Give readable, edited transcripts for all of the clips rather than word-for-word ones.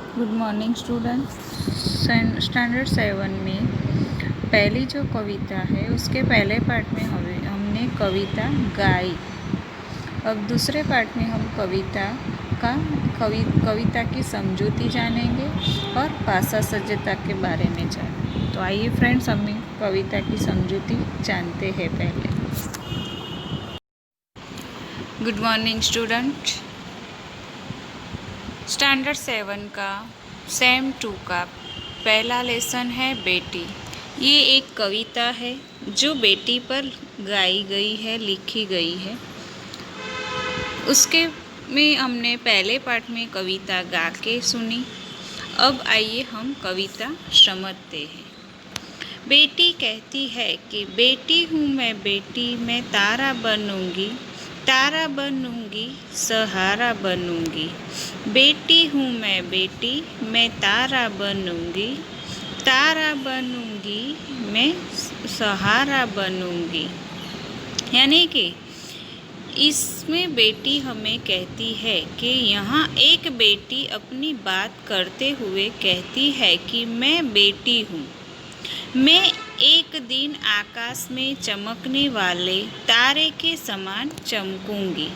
Good morning student. Standard 7 में पहली जो कविता है उसके पहले पार्ट में हमने कविता गाई। अब दूसरे पार्ट में हम कविता की समझूती जानेंगे और भाषा सज्जता के बारे में जानेंगे। तो आइए फ्रेंड्स, हम कविता की समझूती जानते हैं पहले। Good morning student. स्टैंडर्ड 7 का सेम 2 का पहला लेसन है बेटी। ये एक कविता है जो बेटी पर गाई गई है, लिखी गई है। उसके में हमने पहले पार्ट में कविता गा के सुनी। अब आइए हम कविता समझते हैं। बेटी कहती है कि बेटी हूँ मैं, बेटी मैं तारा बनूंगी, तारा बनूंगी, सहारा बनूंगी। बेटी हूँ मैं, बेटी मैं तारा बनूंगी, तारा बनूंगी, मैं सहारा बनूंगी। यानी कि इसमें बेटी हमें कहती है कि यहाँ एक बेटी अपनी बात करते हुए कहती है कि मैं बेटी हूँ, मैं एक दिन आकाश में चमकने वाले तारे के समान चमकूंगी।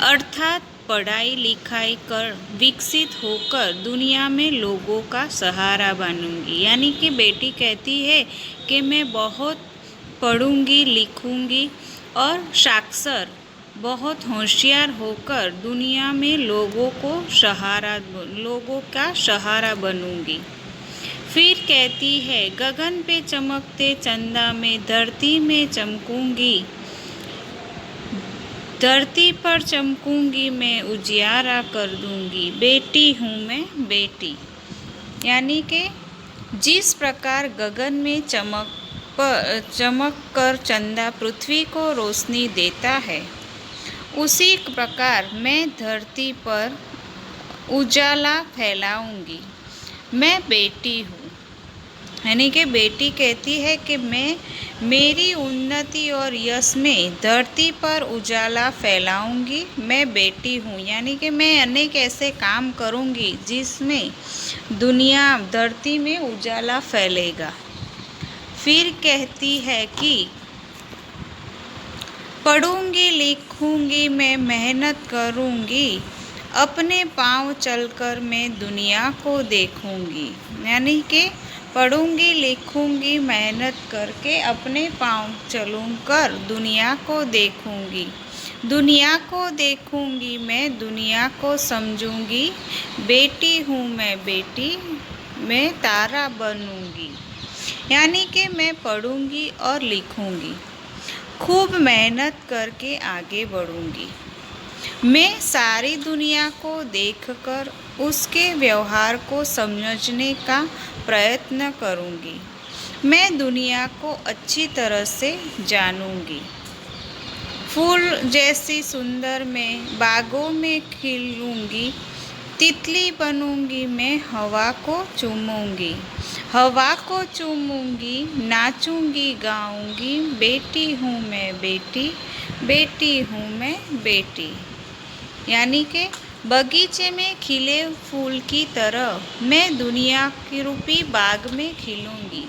अर्थात पढ़ाई लिखाई कर विकसित होकर दुनिया में लोगों का सहारा बनूंगी। यानी कि बेटी कहती है कि मैं बहुत पढ़ूंगी, लिखूंगी और साक्षर बहुत होशियार होकर दुनिया में लोगों का सहारा बनूंगी। फिर कहती है गगन पे चमकते चंदा में धरती में चमकूंगी, धरती पर चमकूंगी, मैं उजियारा कर दूंगी। बेटी हूँ मैं, बेटी। यानी कि जिस प्रकार गगन में चमक कर चंदा पृथ्वी को रोशनी देता है, उसी प्रकार मैं धरती पर उजाला फैलाऊंगी। मैं बेटी हूँ। यानी कि बेटी कहती है कि मैं मेरी उन्नति और यश में धरती पर उजाला फैलाऊंगी। मैं बेटी हूँ। यानी कि मैं अनेक ऐसे काम करूंगी जिसमें दुनिया धरती में उजाला फैलेगा। फिर कहती है कि पढ़ूंगी, लिखूंगी, मैं मेहनत करूंगी, अपने पाँव चलकर मैं दुनिया को देखूंगी। यानी कि पढ़ूंगी, लिखूंगी, मेहनत करके अपने पाँव चलूंकर दुनिया को देखूंगी, दुनिया को देखूंगी, मैं दुनिया को समझूंगी। बेटी हूँ मैं, बेटी मैं तारा बनूंगी। यानी कि मैं पढ़ूंगी और लिखूंगी, खूब मेहनत करके आगे बढ़ूंगी। मैं सारी दुनिया को देखकर उसके व्यवहार को समझने का प्रयत्न करूंगी। मैं दुनिया को अच्छी तरह से जानूंगी। फूल जैसी सुंदर मैं बागों में खिलूंगी, तितली बनूंगी, मैं हवा को चूमूंगी, हवा को चूमूंगी, नाचूंगी, गाऊंगी। बेटी हूँ मैं, बेटी, बेटी हूँ मैं, बेटी। यानी कि बगीचे में खिले फूल की तरह मैं दुनिया की रूपी बाग में खिलूंगी।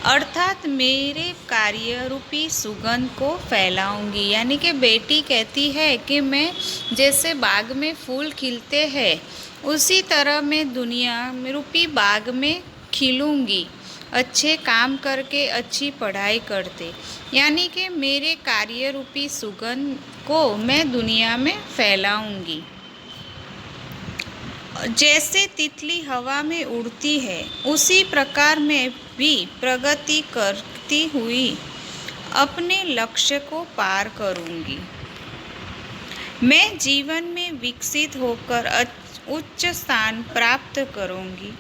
अर्थात मेरे कार्य रूपी सुगंध को फैलाऊंगी। यानी कि बेटी कहती है कि मैं जैसे बाग में फूल खिलते हैं, उसी तरह मैं दुनिया में रूपी बाग में खिलूंगी, अच्छे काम करके, अच्छी पढ़ाई करते। यानी कि मेरे कार्य रूपी सुगंध को मैं दुनिया में फैलाऊंगी। जैसे तितली हवा में उड़ती है, उसी प्रकार मैं भी प्रगति करती हुई अपने लक्ष्य को पार करूंगी। मैं जीवन में विकसित होकर उच्च स्थान प्राप्त करूंगी।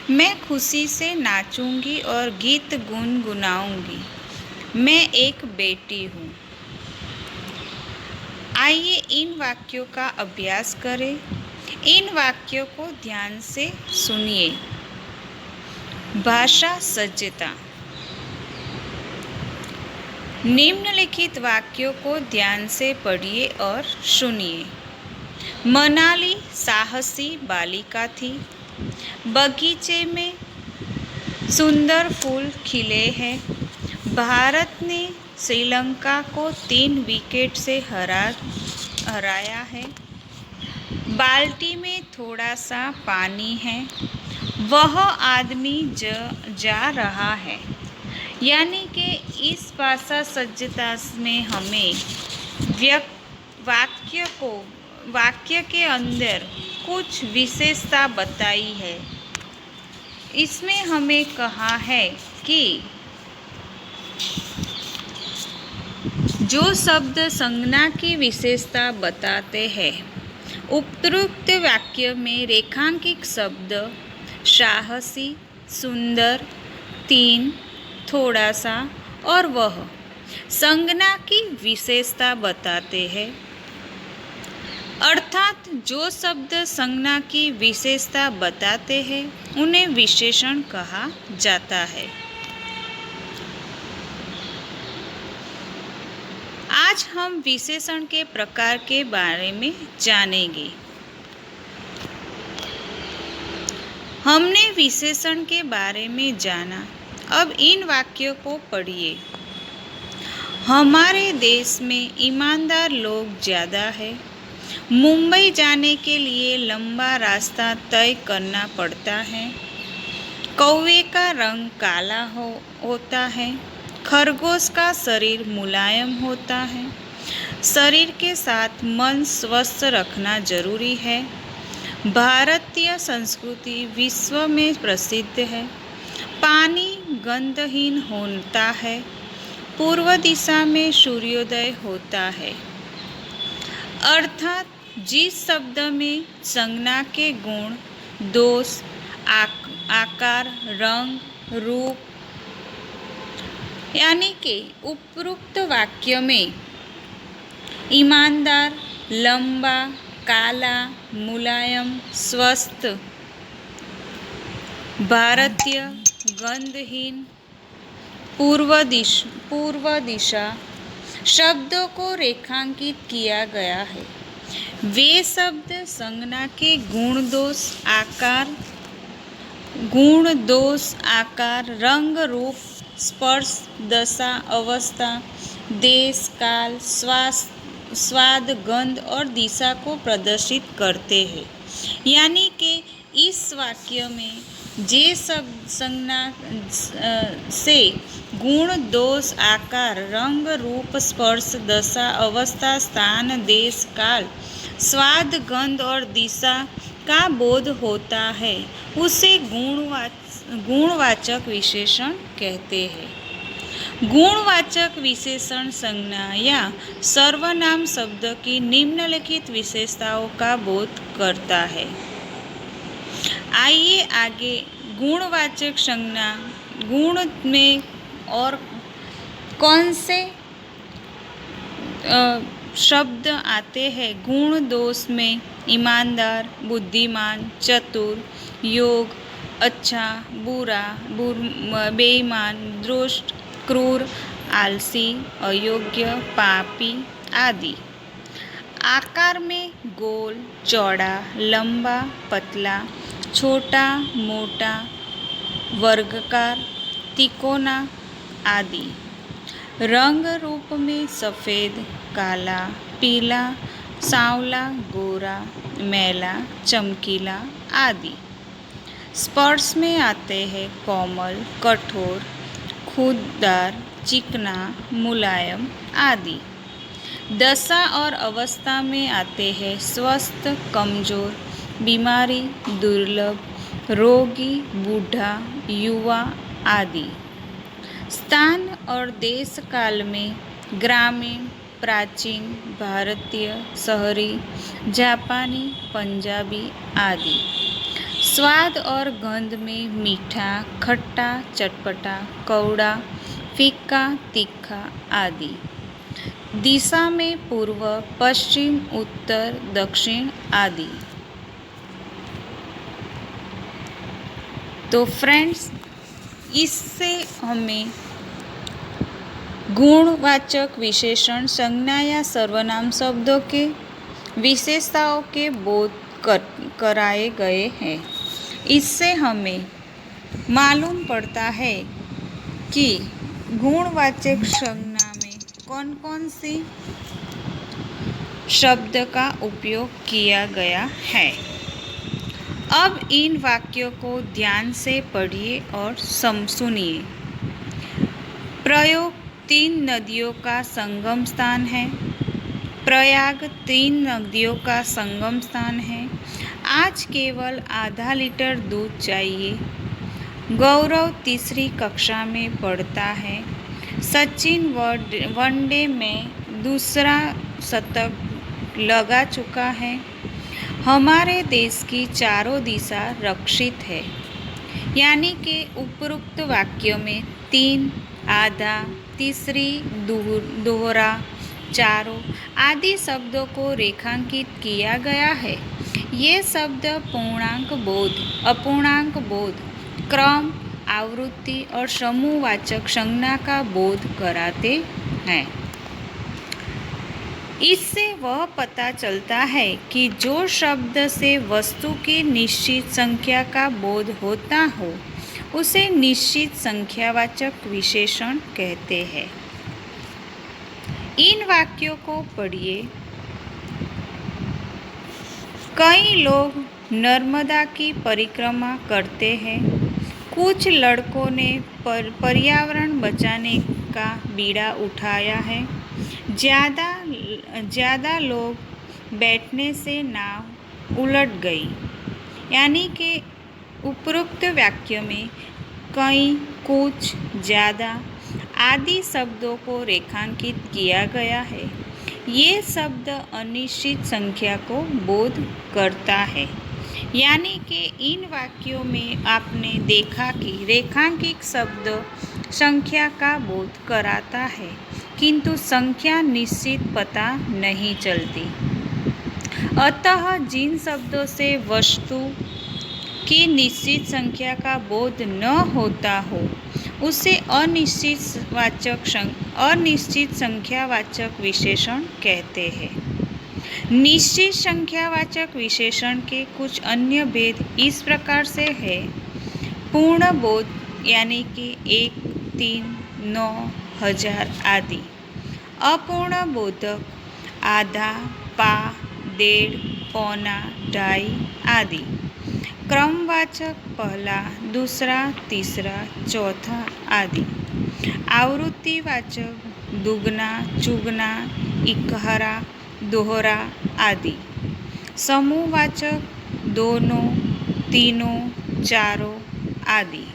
मैं खुशी से नाचूंगी और गीत गुनगुनाऊंगी। मैं एक बेटी हूँ। आइए इन वाक्यों का अभ्यास करें। इन वाक्यों को ध्यान से सुनिए। भाषा सज्जता। निम्नलिखित वाक्यों को ध्यान से पढ़िए और सुनिए। मनाली साहसी बालिका थी। बगीचे में सुंदर फूल खिले हैं। भारत ने श्रीलंका को 3 विकेट से हराया है। बाल्टी में थोड़ा सा पानी है, वह आदमी जा रहा है। यानी कि इस भाषा सज्जता में हमें वाक्य के अंदर कुछ विशेषता बताई है। इसमें हमें कहा है कि जो शब्द संज्ञा की विशेषता बताते हैं, उपरोक्त वाक्य में रेखांकित शब्द साहसी, सुंदर, 3, थोड़ा सा और वह संज्ञा की विशेषता बताते हैं। अर्थात जो शब्द संज्ञा की विशेषता बताते हैं उन्हें विशेषण कहा जाता है। आज हम विशेषण के प्रकार के बारे में जानेंगे। हमने विशेषण के बारे में जाना, अब इन वाक्यों को पढ़िए। हमारे देश में ईमानदार लोग ज़्यादा है। मुंबई जाने के लिए लंबा रास्ता तय करना पड़ता है। कौवे का रंग काला होता है। खरगोश का शरीर मुलायम होता है। शरीर के साथ मन स्वस्थ रखना जरूरी है। भारतीय संस्कृति विश्व में प्रसिद्ध है। पानी गंधहीन होता है। पूर्व दिशा में सूर्योदय होता है। अर्थात जिस शब्द में संज्ञा के गुण, दोष, आकार, रंग, रूप, यानी कि उपरोक्त वाक्य में ईमानदार, लंबा, काला, मुलायम, स्वस्थ, भारतीय, गंधहीन, पूर्व दिशा शब्दों को रेखांकित किया गया है। वे शब्द संज्ञा के गुण दोष आकार रंग रूप स्पर्श दशा अवस्था देश काल स्वाद गंध और दिशा को प्रदर्शित करते हैं। यानी कि इस वाक्य में जे शब्द संज्ञा से गुण दोष आकार रंग रूप स्पर्श दशा अवस्था स्थान देश काल स्वाद गंध और दिशा का बोध होता है उसे गुणवाचक विशेषण कहते हैं। गुणवाचक विशेषण संज्ञा या सर्वनाम शब्द की निम्नलिखित विशेषताओं का बोध करता है। आइए आगे गुणवाचक संज्ञा गुण में और कौन से शब्द आते हैं। गुण दोष में ईमानदार, बुद्धिमान, चतुर, योग, अच्छा, बुरा, बेईमान, दुष्ट, क्रूर, आलसी, अयोग्य, पापी आदि। आकार में गोल, चौड़ा, लंबा, पतला, छोटा, मोटा, वर्गाकार, तिकोना आदि। रंग रूप में सफ़ेद, काला, पीला, सांवला, गोरा, मैला, चमकीला आदि। स्पर्श में आते हैं कोमल, कठोर, खुददार, चिकना, मुलायम आदि। दशा और अवस्था में आते हैं स्वस्थ, कमजोर, बीमारी, दुर्लभ, रोगी, बूढ़ा, युवा आदि। स्थान और देश काल में ग्रामीण, प्राचीन, भारतीय, शहरी, जापानी, पंजाबी आदि। स्वाद और गंध में मीठा, खट्टा, चटपटा, कौड़ा, फीका, तीखा आदि। दिशा में पूर्व, पश्चिम, उत्तर, दक्षिण आदि। तो फ्रेंड्स, इससे हमें गुणवाचक विशेषण संज्ञा या सर्वनाम शब्दों के विशेषताओं के बोध कराए गए हैं। इससे हमें मालूम पड़ता है कि गुणवाचक संज्ञा में कौन कौन सी शब्द का उपयोग किया गया है। अब इन वाक्यों को ध्यान से पढ़िए और सुनिए। प्रयोग 3 नदियों का संगम स्थान है। प्रयाग 3 नदियों का संगम स्थान है। आज केवल आधा लीटर दूध चाहिए। गौरव तीसरी कक्षा में पढ़ता है। सचिन वनडे में दूसरा शतक लगा चुका है। हमारे देश की चारों दिशा रक्षित है। यानी कि उपरोक्त वाक्यों में 3, आधा, तीसरी, दोहरा, चारों आदि शब्दों को रेखांकित किया गया है। ये शब्द पूर्णांक बोध, अपूर्णांक बोध, क्रम, आवृत्ति और समूहवाचक संज्ञा का बोध कराते हैं। इससे वह पता चलता है कि जो शब्द से वस्तु की निश्चित संख्या का बोध होता हो उसे निश्चित संख्यावाचक विशेषण कहते हैं। इन वाक्यों को पढ़िए। कई लोग नर्मदा की परिक्रमा करते हैं। कुछ लड़कों ने पर्यावरण बचाने का बीड़ा उठाया है। ज़्यादा लोग बैठने से नाव उलट गई। यानी कि उपरोक्त वाक्य में कई, कुछ, ज़्यादा आदि शब्दों को रेखांकित किया गया है। ये शब्द अनिश्चित संख्या को बोध करता है। यानी कि इन वाक्यों में आपने देखा कि रेखांकित शब्द संख्या का बोध कराता है, किंतु संख्या निश्चित पता नहीं चलती। अतः जिन शब्दों से वस्तु की निश्चित संख्या का बोध न होता हो उसे अनिश्चित संख्यावाचक विशेषण कहते हैं। निश्चित संख्यावाचक विशेषण के कुछ अन्य भेद इस प्रकार से है। पूर्ण बोध यानी कि 1, 3, 9, 1000 आदि। अपूर्ण बोधक आधा, पा, 1.5, पौना, 2.5 आदि। क्रमवाचक पहला, दूसरा, तीसरा, चौथा आदि। आवृत्तिवाचक दुगना, चुगना, इकहरा, दोहरा आदि। समूहवाचक दोनों, तीनों, चारों आदि।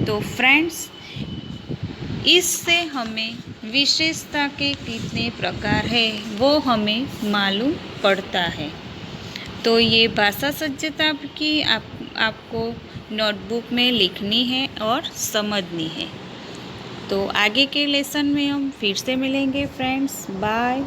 तो फ्रेंड्स, इससे हमें विशेषता के कितने प्रकार है वो हमें मालूम पड़ता है। तो ये भाषा सज्जता की आपको नोटबुक में लिखनी है और समझनी है। तो आगे के लेसन में हम फिर से मिलेंगे फ्रेंड्स। बाय।